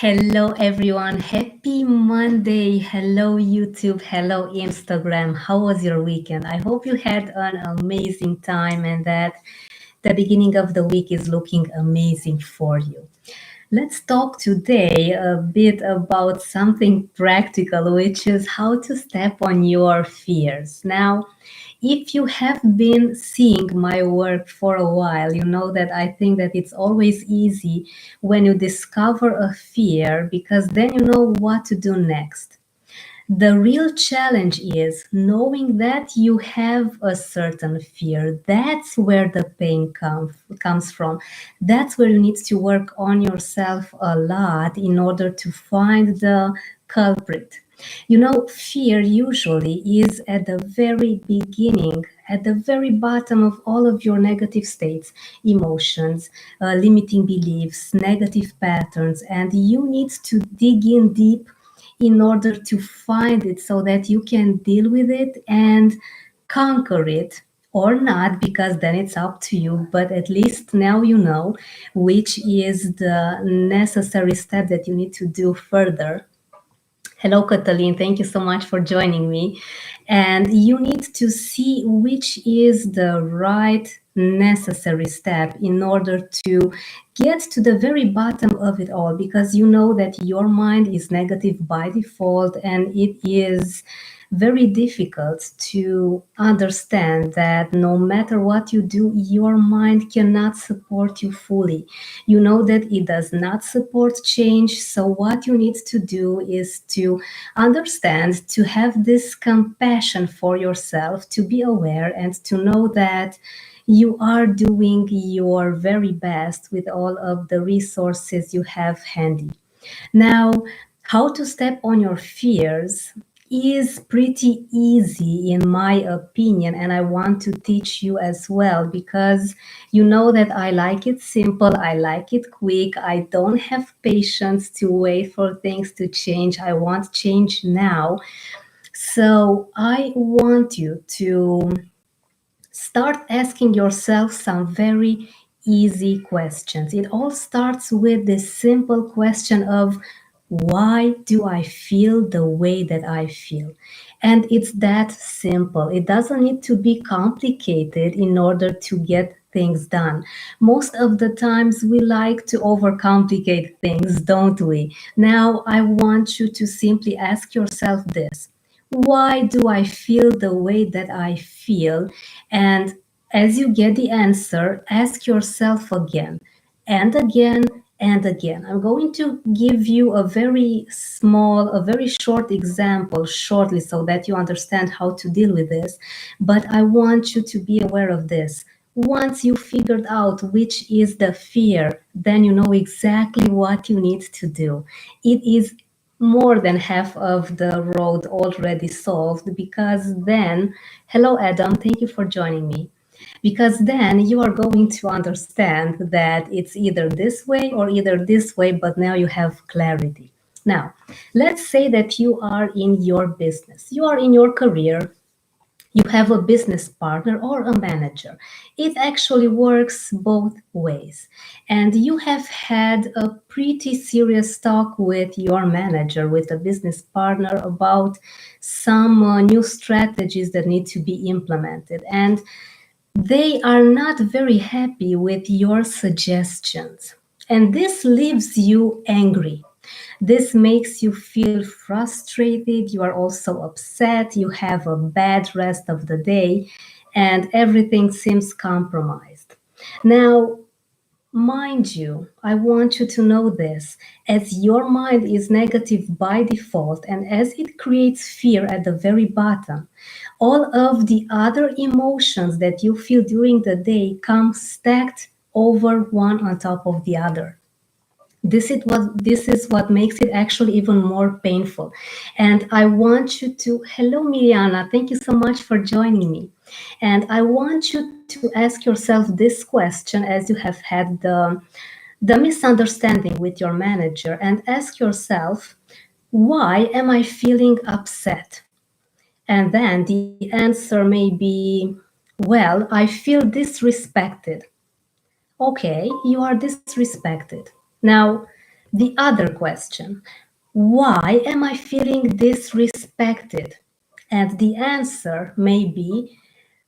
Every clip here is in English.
Hello, everyone. Happy Monday. Hello, YouTube. Hello, Instagram. How was your weekend? I hope you had an amazing time and that the beginning of the week is looking amazing for you. Let's talk today a bit about something practical, which is how to step on your fears. Now, if you have been seeing my work for a while, you know that I think that it's always easy when you discover a fear because then you know what to do next. The real challenge is knowing that you have a certain fear. That's where the comes from. That's where you need to work on yourself a lot in order to find the culprit. You know, fear usually is at the very beginning, at the very bottom of all of your negative states, emotions, limiting beliefs, negative patterns, and you need to dig in deep in order to find it so that you can deal with it and conquer it or not, because then it's up to you. But at least now you know which is the necessary step that you need to do further. Hello, Katalin. Thank you so much for joining me. And you need to see which is the right necessary step in order to get to the very bottom of it all, because you know that your mind is negative by default and it is very difficult to understand that no matter what you do, your mind cannot support you fully. You know that it does not support change. So, what you need to do is to understand, to have this compassion for yourself, to be aware, and to know that you are doing your very best with all of the resources you have handy. Now, how to step on your fears is pretty easy in my opinion, and I want to teach you as well because you know that I like it simple, I like it quick, I don't have patience to wait for things to change. I want change now. So I want you to start asking yourself some very easy questions. It all starts with this simple question of why do I feel the way that I feel? And it's that simple. It doesn't need to be complicated in order to get things done. Most of the times we like to overcomplicate things, don't we? Now, I want you to simply ask yourself this: why do I feel the way that I feel? And as you get the answer, ask yourself again and again and again. I'm going to give you a very small, a very short example shortly so that you understand how to deal with this. But I want you to be aware of this. Once you figured out which is the fear, then you know exactly what you need to do. It is more than half of the road already solved, because then, hello Adam, thank you for joining me. Because then you are going to understand that it's either this way or either this way, but now you have clarity. Now, let's say that you are in your business, you are in your career, you have a business partner or a manager. It actually works both ways. And you have had a pretty serious talk with your manager, with a business partner, about some new strategies that need to be implemented. And they are not very happy with your suggestions. And this leaves you angry. This makes you feel frustrated. You are also upset. You have a bad rest of the day, and everything seems compromised. Now, mind you, I want you to know this: as your mind is negative by default and as it creates fear at the very bottom, all of the other emotions that you feel during the day come stacked over one on top of the other. This is what makes it actually even more painful. And I want you to, hello Miriana, thank you so much for joining me. And I want you to ask yourself this question as you have had the misunderstanding with your manager, and ask yourself, why am I feeling upset? And then the answer may be, well, I feel disrespected. Okay, you are disrespected. Now, The other question, why am I feeling disrespected? And the answer may be,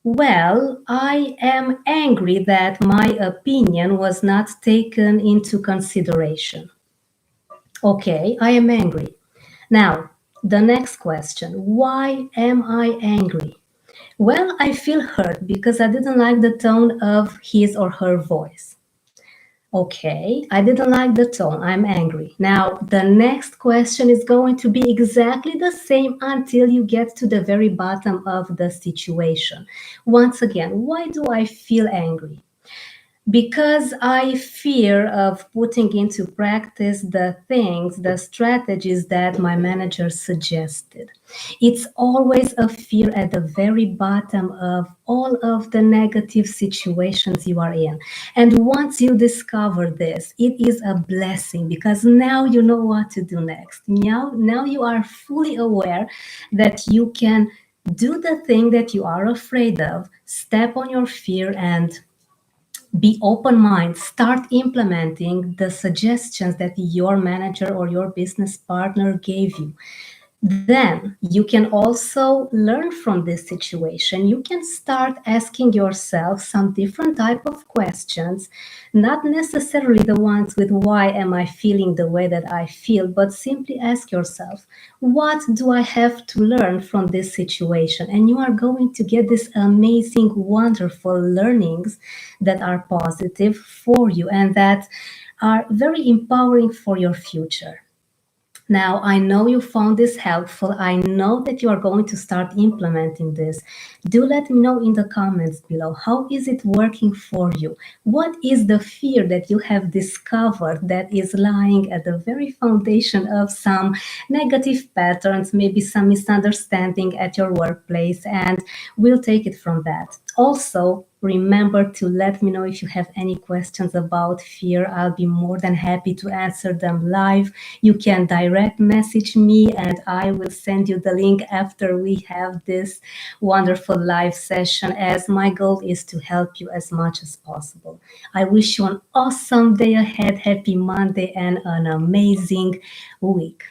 well, I am angry that my opinion was not taken into consideration. Okay, I am angry. Now, the next question, why am I angry? Well, I feel hurt because I didn't like the tone of his or her voice. Okay, I didn't like the tone. I'm angry. Now, the next question is going to be exactly the same until you get to the very bottom of the situation. Once again, why do I feel angry? Because I fear of putting into practice the things, the strategies that my manager suggested. It's always a fear at the very bottom of all of the negative situations you are in. And once you discover this, it is a blessing because now you know what to do next. Now you are fully aware that you can do the thing that you are afraid of, step on your fear, and be open mind, start implementing the suggestions that your manager or your business partner gave you. Then you can also learn from this situation. You can start asking yourself some different type of questions, not necessarily the ones with why am I feeling the way that I feel, but simply ask yourself, what do I have to learn from this situation? And you are going to get these amazing, wonderful learnings that are positive for you and that are very empowering for your future. Now, I know you found this helpful. I know that you are going to start implementing this. Do let me know in the comments below. How is it working for you? What is the fear that you have discovered that is lying at the very foundation of some negative patterns, maybe some misunderstanding at your workplace? And we'll take it from that. Also, remember to let me know if you have any questions about fear. I'll be more than happy to answer them live. You can direct message me and I will send you the link after we have this wonderful live session, as my goal is to help you as much as possible. I wish you an awesome day ahead. Happy Monday and an amazing week.